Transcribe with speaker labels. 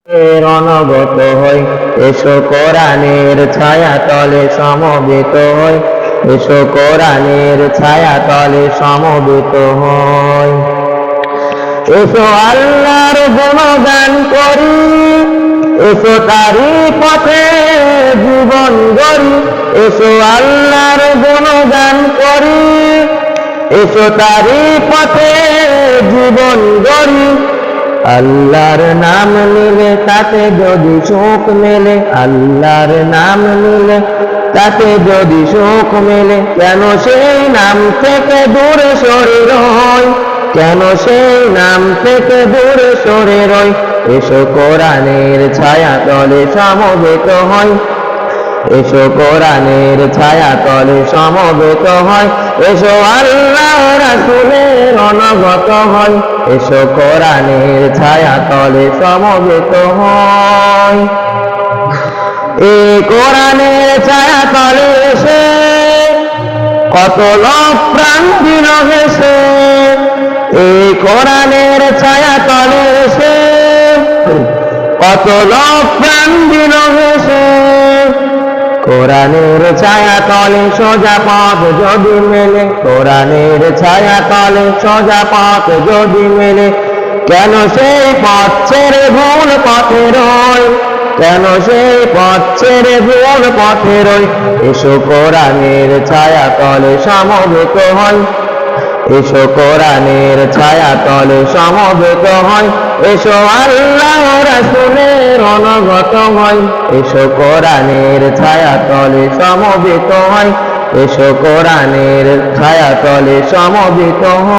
Speaker 1: অনগত হই, এসো কোরআনের ছায়া তলে সমবেত হই, এসো কোরআনের ছায়া তলে সমবেত হই। এসো আল্লাহর গুণগান করি, এসো তারি পথে জীবন গড়ি, এসো আল্লাহর গুণগান করি, এসো তারি পথে জীবন গড়ি। আল্লাহর নাম নিলে তাতে যদি সুখ মেলে, আল্লাহর নাম নিলে তাতে যদি সুখ মেলে, কেন সেই নাম থেকে দূরে সরে রই, কেন সেই নাম থেকে দূরে সরে রই। এসো কোরআনের ছায়া তলে সমবেত হয়, এসো কোরআনের ছায়া তলে সমবেত হয়, এসো আল্লাহ রাসূলের অনগত হয়, এসো কোরআনের ছায়া তলে সমবেত হয়। এই কোরআনের ছায়া তলে এসে কত লোক প্রাণ দিল হেসে, এই কোরআনের ছায়া তলে এসে কত লোক প্রাণ দিল হেসে। কোরআনের ছায়া তলে সোজা পথ যদি মেলে, কোরআনের ছায়া তলে সোজা পথ যদি মেলে, কেন সেই পথ ছেড়ে ভুল পথে রই, কেন সেই পথ ছেড়ে ভুল পথে রই। এসো কোরআনের ছায়া তলে সমবেত হয়, এসো কোরআনের ছায়া তলে সমবেত হয়, এসো আল্লাহ রাসূলের অনগত হয়, এসো কোরআনের ছায়া তলে সমবেত হয়, এসো কোরআনের ছায়া তলে সমবেত হয়।